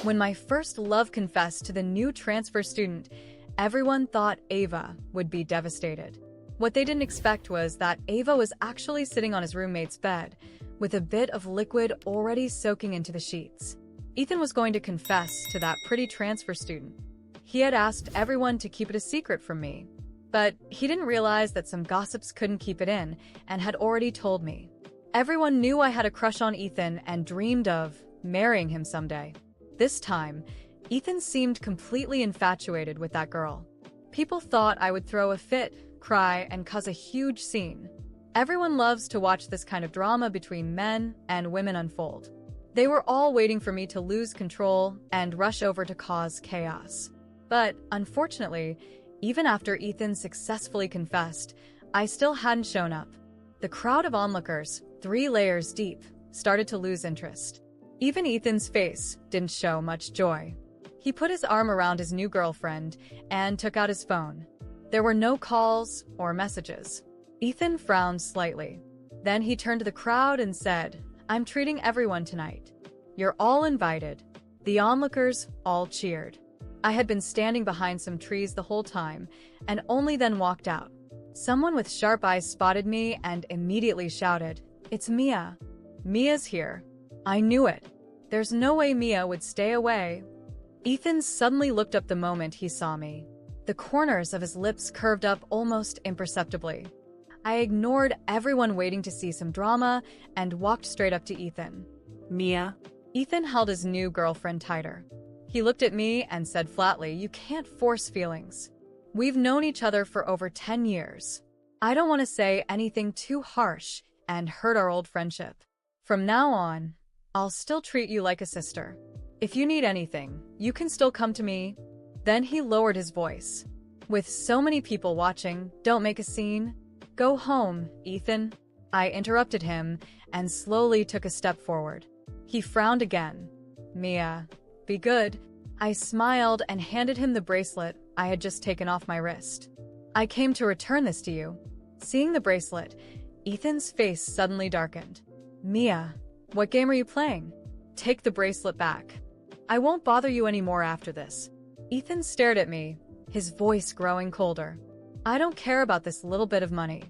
When my first love confessed to the new transfer student, everyone thought Ava would be devastated. What they didn't expect was that Ava was actually sitting on his roommate's bed, with a bit of liquid already soaking into the sheets. Ethan was going to confess to that pretty transfer student. He had asked everyone to keep it a secret from me, but he didn't realize that some gossips couldn't keep it in and had already told me. Everyone knew I had a crush on Ethan and dreamed of marrying him someday. This time, Ethan seemed completely infatuated with that girl. People thought I would throw a fit, cry, and cause a huge scene. Everyone loves to watch this kind of drama between men and women unfold. They were all waiting for me to lose control and rush over to cause chaos. But, unfortunately, even after Ethan successfully confessed, I still hadn't shown up. The crowd of onlookers, 3 layers deep, started to lose interest. Even Ethan's face didn't show much joy. He put his arm around his new girlfriend and took out his phone. There were no calls or messages. Ethan frowned slightly. Then he turned to the crowd and said, "I'm treating everyone tonight. You're all invited." The onlookers all cheered. I had been standing behind some trees the whole time and only then walked out. Someone with sharp eyes spotted me and immediately shouted, "It's Mia. Mia's here." I knew it. There's no way Mia would stay away. Ethan suddenly looked up the moment he saw me. The corners of his lips curved up almost imperceptibly. I ignored everyone waiting to see some drama and walked straight up to Ethan. "Mia?" Ethan held his new girlfriend tighter. He looked at me and said flatly, "You can't force feelings. We've known each other for over 10 years. I don't want to say anything too harsh and hurt our old friendship. From now on, I'll still treat you like a sister. If you need anything, you can still come to me." Then he lowered his voice. "With so many people watching, don't make a scene. Go home, Ethan." I interrupted him and slowly took a step forward. He frowned again. "Mia, be good." I smiled and handed him the bracelet I had just taken off my wrist. "I came to return this to you." Seeing the bracelet, Ethan's face suddenly darkened. "Mia, what game are you playing? Take the bracelet back. I won't bother you anymore after this." Ethan stared at me, his voice growing colder. "I don't care about this little bit of money.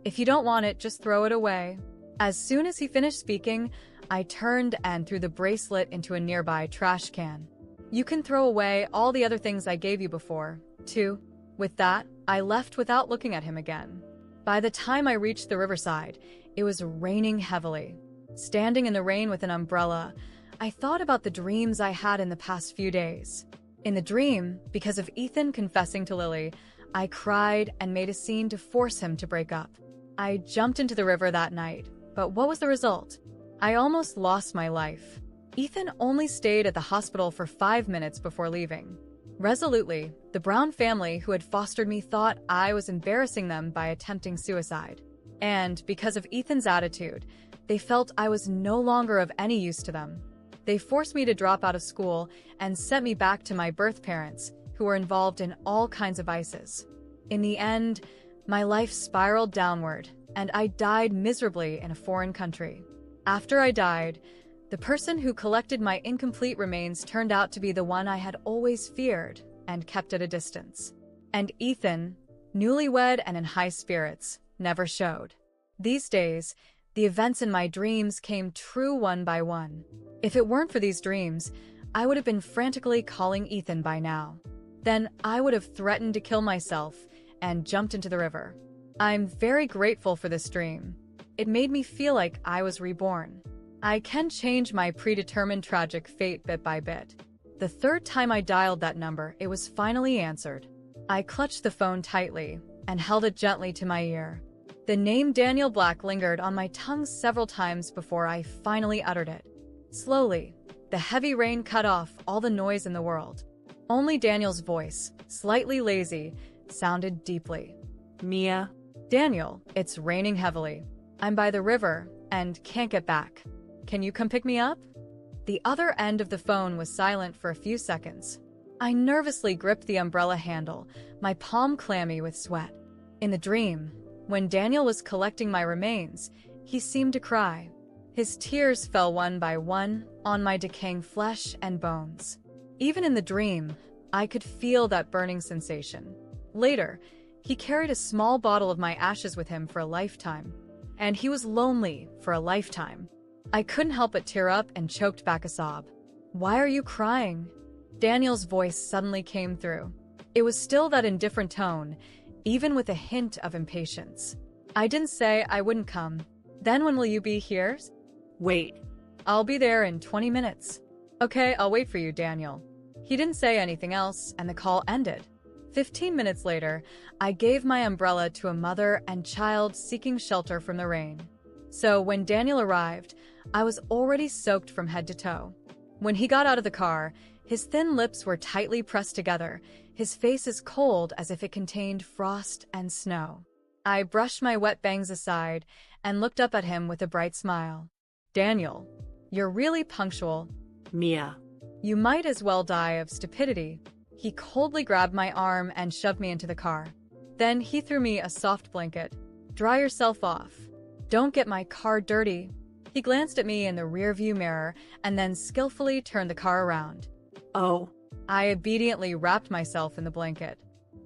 If you don't want it, just throw it away." As soon as he finished speaking, I turned and threw the bracelet into a nearby trash can. "You can throw away all the other things I gave you before, too." With that, I left without looking at him again. By the time I reached the riverside, it was raining heavily. Standing in the rain with an umbrella, I thought about the dreams I had in the past few days. In the dream, because of Ethan confessing to Lily, I cried and made a scene to force him to break up. I jumped into the river that night, but what was the result? I almost lost my life. Ethan only stayed at the hospital for 5 minutes before leaving. Resolutely, the Brown family who had fostered me thought I was embarrassing them by attempting suicide. And because of Ethan's attitude, they felt I was no longer of any use to them. They forced me to drop out of school and sent me back to my birth parents, who were involved in all kinds of vices. In the end, my life spiraled downward, and I died miserably in a foreign country. After I died, the person who collected my incomplete remains turned out to be the one I had always feared and kept at a distance. And Ethan, newlywed and in high spirits, never showed. These days, the events in my dreams came true one by one. If it weren't for these dreams, I would have been frantically calling Ethan by now. Then I would have threatened to kill myself and jumped into the river. I'm very grateful for this dream. It made me feel like I was reborn. I can change my predetermined tragic fate bit by bit. The 3rd time I dialed that number, it was finally answered. I clutched the phone tightly and held it gently to my ear. The name Daniel Black lingered on my tongue several times before I finally uttered it. Slowly, the heavy rain cut off all the noise in the world. Only Daniel's voice, slightly lazy, sounded deeply. "Mia?" "Daniel, it's raining heavily. I'm by the river and can't get back. Can you come pick me up?" The other end of the phone was silent for a few seconds. I nervously gripped the umbrella handle, my palm clammy with sweat. In the dream, when Daniel was collecting my remains, he seemed to cry. His tears fell one by one on my decaying flesh and bones. Even in the dream, I could feel that burning sensation. Later, he carried a small bottle of my ashes with him for a lifetime. And he was lonely for a lifetime. I couldn't help but tear up and choked back a sob. "Why are you crying?" Daniel's voice suddenly came through. It was still that indifferent tone, even with a hint of impatience. "I didn't say I wouldn't come. Then when will you be here?" Wait. "I'll be there in 20 minutes. "Okay, I'll wait for you, Daniel." He didn't say anything else, and the call ended. 15 minutes later, I gave my umbrella to a mother and child seeking shelter from the rain. So when Daniel arrived, I was already soaked from head to toe. When he got out of the car, his thin lips were tightly pressed together, his face as cold as if it contained frost and snow. I brushed my wet bangs aside and looked up at him with a bright smile. "Daniel, you're really punctual." Mia. "You might as well die of stupidity." He coldly grabbed my arm and shoved me into the car. Then he threw me a soft blanket. "Dry yourself off. Don't get my car dirty." He glanced at me in the rearview mirror and then skillfully turned the car around. Oh. I obediently wrapped myself in the blanket.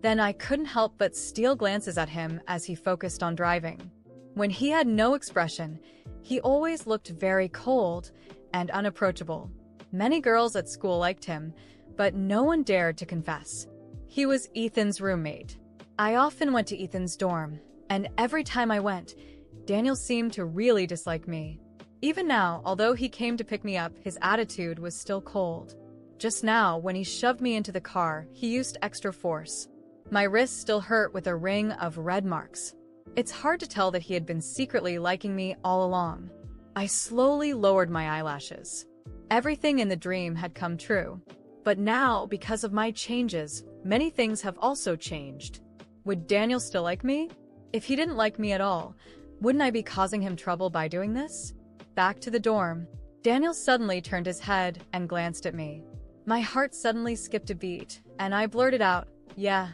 Then I couldn't help but steal glances at him as he focused on driving. When he had no expression, he always looked very cold and unapproachable. Many girls at school liked him, but no one dared to confess. He was Ethan's roommate. I often went to Ethan's dorm, and every time I went, Daniel seemed to really dislike me. Even now, although he came to pick me up, his attitude was still cold. Just now, when he shoved me into the car, he used extra force. My wrists still hurt with a ring of red marks. It's hard to tell that he had been secretly liking me all along. I slowly lowered my eyelashes. Everything in the dream had come true. But now, because of my changes, many things have also changed. Would Daniel still like me? If he didn't like me at all, wouldn't I be causing him trouble by doing this? Back to the dorm. Daniel suddenly turned his head and glanced at me. My heart suddenly skipped a beat, and I blurted out, "Yeah,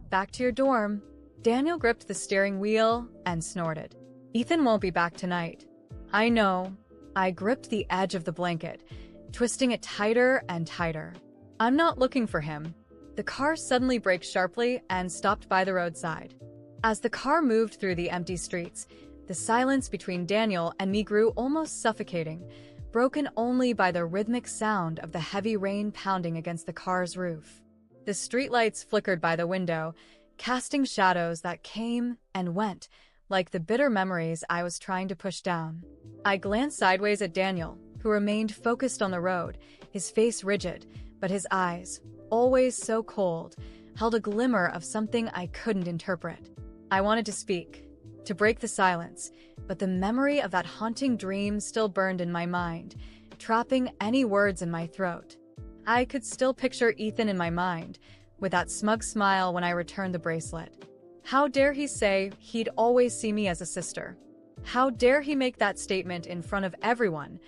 back to your dorm." Daniel gripped the steering wheel and snorted. "Ethan won't be back tonight." "I know." I gripped the edge of the blanket, twisting it tighter and tighter. "I'm not looking for him." The car suddenly braked sharply and stopped by the roadside. As the car moved through the empty streets, the silence between Daniel and me grew almost suffocating, broken only by the rhythmic sound of the heavy rain pounding against the car's roof. The streetlights flickered by the window, casting shadows that came and went, like the bitter memories I was trying to push down. I glanced sideways at Daniel, who remained focused on the road, his face rigid, but his eyes, always so cold, held a glimmer of something I couldn't interpret. I wanted to speak, to break the silence, but the memory of that haunting dream still burned in my mind, trapping any words in my throat. I could still picture Ethan in my mind, with that smug smile when I returned the bracelet. How dare he say he'd always see me as a sister? How dare he make that statement in front of everyone,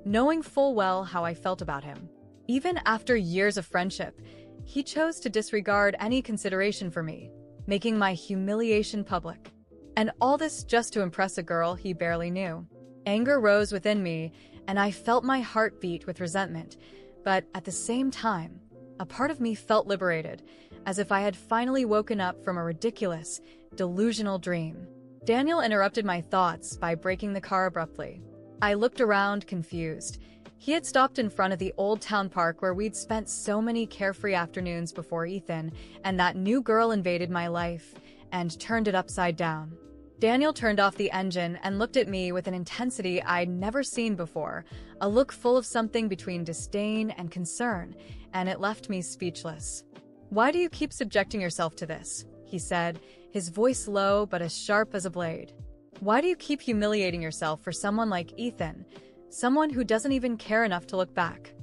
knowing full well how I felt about him? Even after years of friendship, he chose to disregard any consideration for me, making my humiliation public. And all this just to impress a girl he barely knew. Anger rose within me, and I felt my heart beat with resentment, but at the same time, a part of me felt liberated, as if I had finally woken up from a ridiculous, delusional dream. Daniel interrupted my thoughts by braking the car abruptly. I looked around, confused. He had stopped in front of the old town park where we'd spent so many carefree afternoons before Ethan and that new girl invaded my life, and turned it upside down. Daniel turned off the engine and looked at me with an intensity I'd never seen before, a look full of something between disdain and concern, and it left me speechless. "Why do you keep subjecting yourself to this?" he said, his voice low but as sharp as a blade. "Why do you keep humiliating yourself for someone like Ethan, someone who doesn't even care enough to look back?"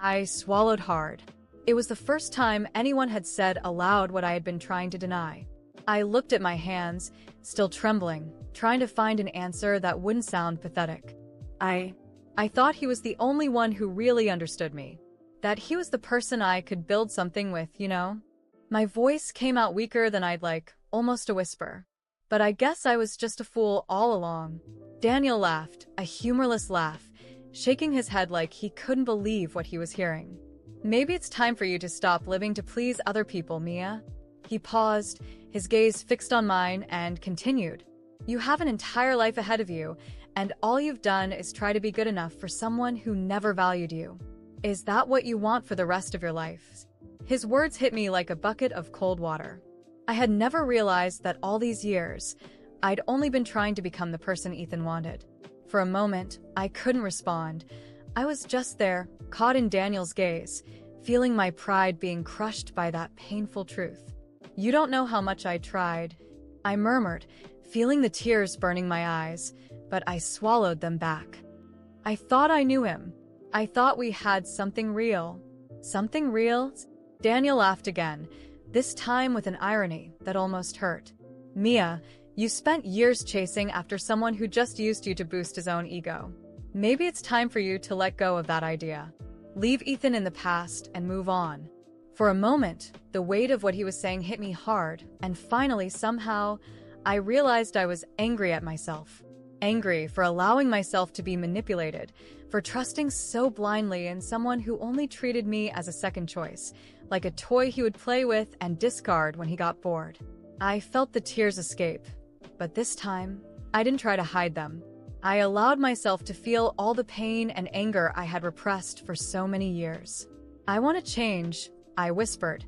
I swallowed hard. It was the first time anyone had said aloud what I had been trying to deny. I looked at my hands, still trembling, trying to find an answer that wouldn't sound pathetic. I thought he was the only one who really understood me. That he was the person I could build something with, you know? My voice came out weaker than I'd like, almost a whisper. But I guess I was just a fool all along. Daniel laughed, a humorless laugh, shaking his head like he couldn't believe what he was hearing. Maybe it's time for you to stop living to please other people, Mia. He paused, his gaze fixed on mine, and continued. You have an entire life ahead of you, and all you've done is try to be good enough for someone who never valued you. Is that what you want for the rest of your life? His words hit me like a bucket of cold water. I had never realized that all these years, I'd only been trying to become the person Ethan wanted. For a moment, I couldn't respond. I was just there, caught in Daniel's gaze, feeling my pride being crushed by that painful truth. You don't know how much I tried, I murmured, feeling the tears burning my eyes, but I swallowed them back. I thought I knew him. I thought we had something real. Something real? Daniel laughed again, this time with an irony that almost hurt. Mia, you spent years chasing after someone who just used you to boost his own ego. Maybe it's time for you to let go of that idea. Leave Ethan in the past and move on. For a moment, the weight of what he was saying hit me hard, and finally, somehow, I realized I was angry at myself. Angry for allowing myself to be manipulated, for trusting so blindly in someone who only treated me as a second choice, like a toy he would play with and discard when he got bored. I felt the tears escape, but this time, I didn't try to hide them. I allowed myself to feel all the pain and anger I had repressed for so many years. I want to change, I whispered,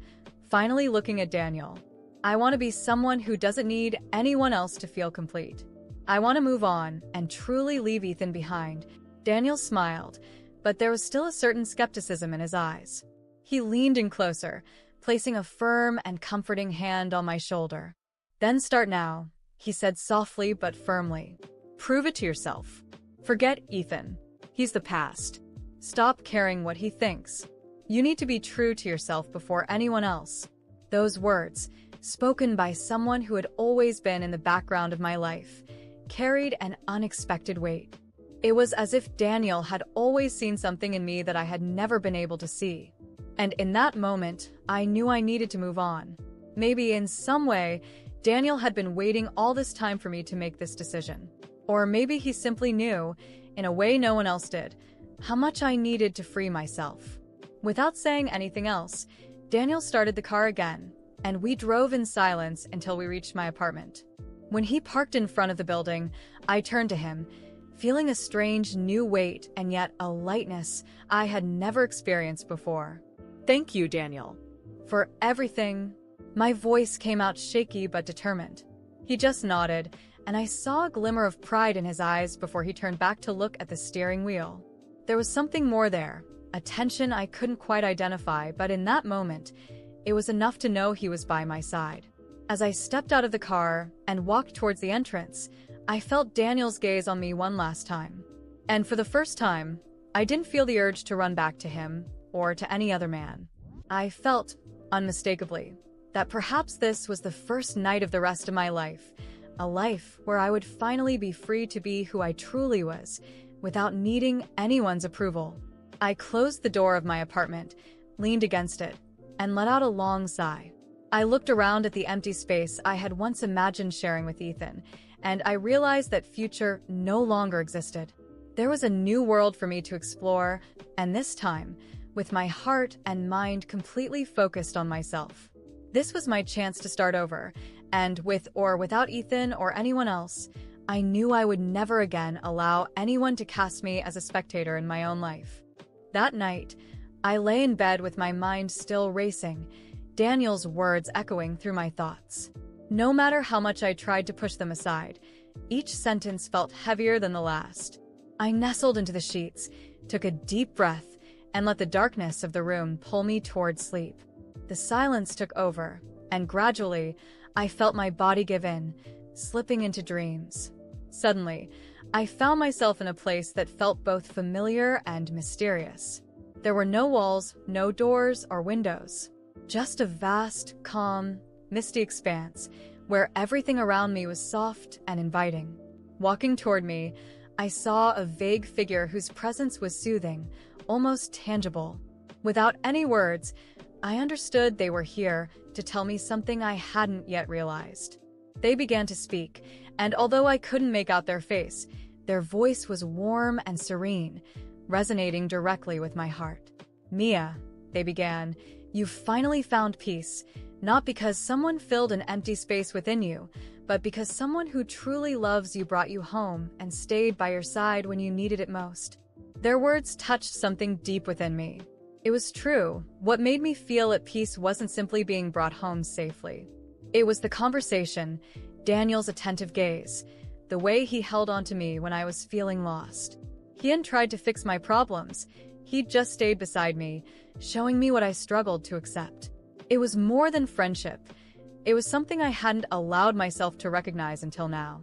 finally looking at Daniel. I want to be someone who doesn't need anyone else to feel complete. I want to move on and truly leave Ethan behind. Daniel smiled, but there was still a certain skepticism in his eyes. He leaned in closer, placing a firm and comforting hand on my shoulder. Then start now, he said softly but firmly. Prove it to yourself. Forget Ethan. He's the past. Stop caring what he thinks. You need to be true to yourself before anyone else. Those words, spoken by someone who had always been in the background of my life, carried an unexpected weight. It was as if Daniel had always seen something in me that I had never been able to see. And in that moment, I knew I needed to move on. Maybe in some way, Daniel had been waiting all this time for me to make this decision. Or maybe he simply knew, in a way no one else did, how much I needed to free myself. Without saying anything else, Daniel started the car again, and we drove in silence until we reached my apartment. When he parked in front of the building, I turned to him, feeling a strange new weight and yet a lightness I had never experienced before. Thank you, Daniel, for everything. My voice came out shaky but determined. He just nodded, and I saw a glimmer of pride in his eyes before he turned back to look at the steering wheel. There was something more there, a tension I couldn't quite identify, but in that moment, it was enough to know he was by my side. As I stepped out of the car and walked towards the entrance, I felt Daniel's gaze on me one last time. And for the first time, I didn't feel the urge to run back to him or to any other man. I felt, unmistakably, that perhaps this was the first night of the rest of my life, a life where I would finally be free to be who I truly was, without needing anyone's approval. I closed the door of my apartment, leaned against it, and let out a long sigh. I looked around at the empty space I had once imagined sharing with Ethan, and I realized that future no longer existed. There was a new world for me to explore, and this time, with my heart and mind completely focused on myself. This was my chance to start over, and with or without Ethan or anyone else, I knew I would never again allow anyone to cast me as a spectator in my own life. That night, I lay in bed with my mind still racing, Daniel's words echoing through my thoughts. No matter how much I tried to push them aside, each sentence felt heavier than the last. I nestled into the sheets, took a deep breath, and let the darkness of the room pull me toward sleep. The silence took over, and gradually, I felt my body give in, slipping into dreams. Suddenly, I found myself in a place that felt both familiar and mysterious. There were no walls, no doors or windows, just a vast, calm, misty expanse where everything around me was soft and inviting. Walking toward me, I saw a vague figure whose presence was soothing, almost tangible. Without any words, I understood they were here to tell me something I hadn't yet realized. They began to speak, and although I couldn't make out their face, their voice was warm and serene, resonating directly with my heart. Mia, they began, "you've finally found peace, not because someone filled an empty space within you, but because someone who truly loves you brought you home and stayed by your side when you needed it most." Their words touched something deep within me. It was true. What made me feel at peace wasn't simply being brought home safely. It was the conversation, Daniel's attentive gaze, the way he held on to me when I was feeling lost. He hadn't tried to fix my problems. He just stayed beside me, showing me what I struggled to accept. It was more than friendship. It was something I hadn't allowed myself to recognize until now.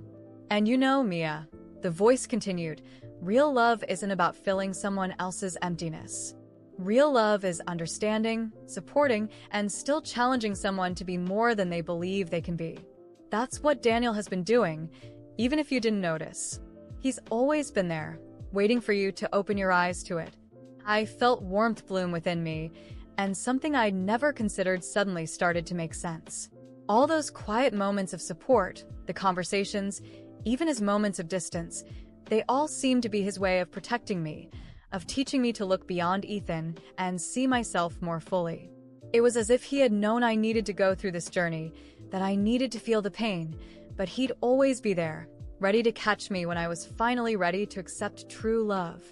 "And you know, Mia," the voice continued, "real love isn't about filling someone else's emptiness. Real love is understanding, supporting, and still challenging someone to be more than they believe they can be." That's what Daniel has been doing, even if you didn't notice. He's always been there, waiting for you to open your eyes to it. I felt warmth bloom within me, and something I'd never considered suddenly started to make sense. All those quiet moments of support, the conversations, even his moments of distance, they all seemed to be his way of protecting me, of teaching me to look beyond Ethan and see myself more fully. It was as if he had known I needed to go through this journey, that I needed to feel the pain, but he'd always be there, ready to catch me when I was finally ready to accept true love.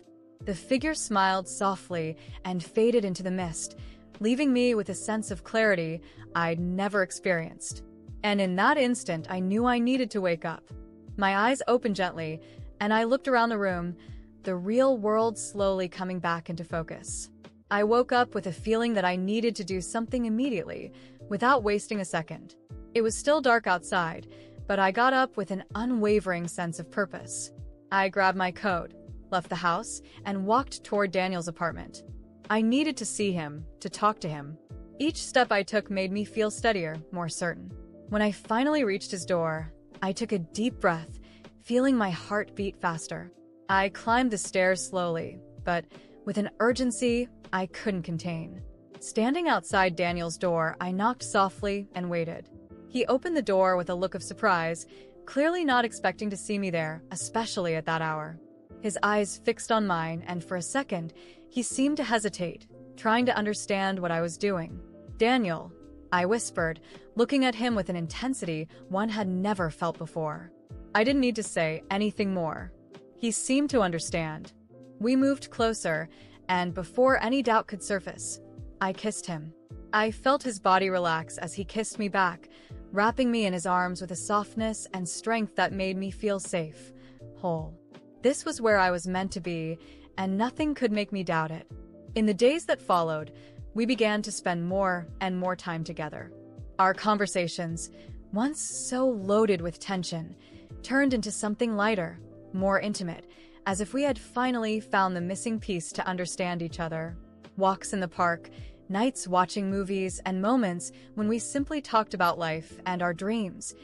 The figure smiled softly and faded into the mist, leaving me with a sense of clarity I'd never experienced. And in that instant, I knew I needed to wake up. My eyes opened gently, and I looked around the room, the real world slowly coming back into focus. I woke up with a feeling that I needed to do something immediately, without wasting a second. It was still dark outside, but I got up with an unwavering sense of purpose. I grabbed my coat, left the house, and walked toward Daniel's apartment. I needed to see him, to talk to him. Each step I took made me feel steadier, more certain. When I finally reached his door, I took a deep breath, feeling my heart beat faster. I climbed the stairs slowly, but with an urgency I couldn't contain. Standing outside Daniel's door, I knocked softly and waited. He opened the door with a look of surprise, clearly not expecting to see me there, especially at that hour. His eyes fixed on mine, and for a second, he seemed to hesitate, trying to understand what I was doing. "Daniel," I whispered, looking at him with an intensity one had never felt before. I didn't need to say anything more. He seemed to understand. We moved closer, and before any doubt could surface, I kissed him. I felt his body relax as he kissed me back, wrapping me in his arms with a softness and strength that made me feel safe, whole. This was where I was meant to be, and nothing could make me doubt it. In the days that followed, we began to spend more and more time together. Our conversations, once so loaded with tension, turned into something lighter, more intimate, as if we had finally found the missing piece to understand each other. Walks in the park, nights watching movies, and moments when we simply talked about life and our dreams.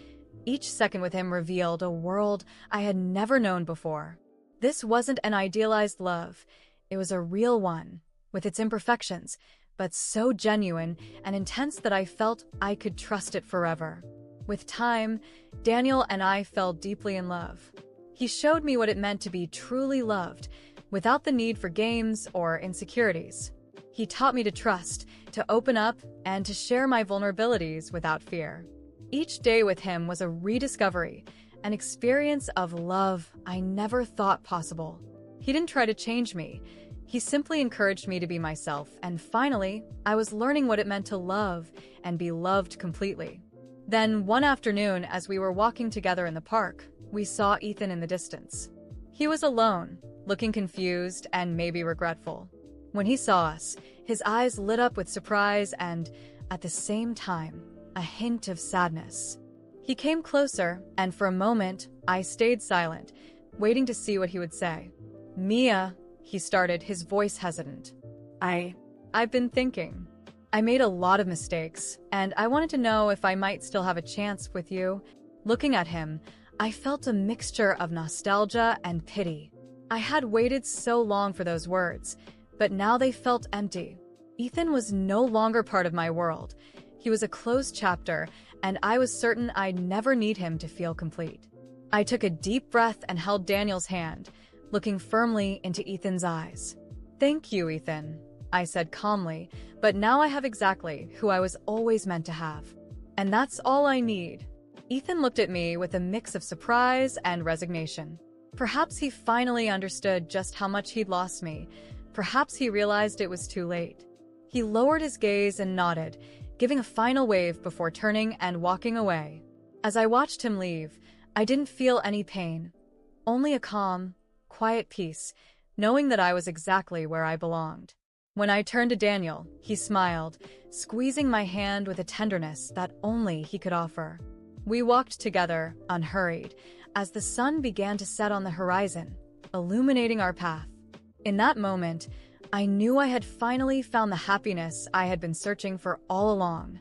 Each second with him revealed a world I had never known before. This wasn't an idealized love. It was a real one, with its imperfections, but so genuine and intense that I felt I could trust it forever. With time, Daniel and I fell deeply in love. He showed me what it meant to be truly loved, without the need for games or insecurities. He taught me to trust, to open up, and to share my vulnerabilities without fear. Each day with him was a rediscovery, an experience of love I never thought possible. He didn't try to change me. He simply encouraged me to be myself, and finally, I was learning what it meant to love and be loved completely. Then, one afternoon, as we were walking together in the park, we saw Ethan in the distance. He was alone, looking confused and maybe regretful. When he saw us, his eyes lit up with surprise and, at the same time, a hint of sadness. He came closer, and for a moment, I stayed silent, waiting to see what he would say. "Mia," he started, his voice hesitant. I've been thinking. I made a lot of mistakes, and I wanted to know if I might still have a chance with you." Looking at him, I felt a mixture of nostalgia and pity. I had waited so long for those words, but now they felt empty. Ethan was no longer part of my world. He was a closed chapter, and I was certain I'd never need him to feel complete. I took a deep breath and held Daniel's hand, looking firmly into Ethan's eyes. "Thank you, Ethan," I said calmly, but now I have exactly who I was always meant to have. And that's all I need. Ethan looked at me with a mix of surprise and resignation. Perhaps he finally understood just how much he'd lost me. Perhaps he realized it was too late. He lowered his gaze and nodded, giving a final wave before turning and walking away. As I watched him leave, I didn't feel any pain, only a calm, quiet peace, knowing that I was exactly where I belonged. When I turned to Daniel, he smiled, squeezing my hand with a tenderness that only he could offer. We walked together, unhurried, as the sun began to set on the horizon, illuminating our path. In that moment, I knew I had finally found the happiness I had been searching for all along.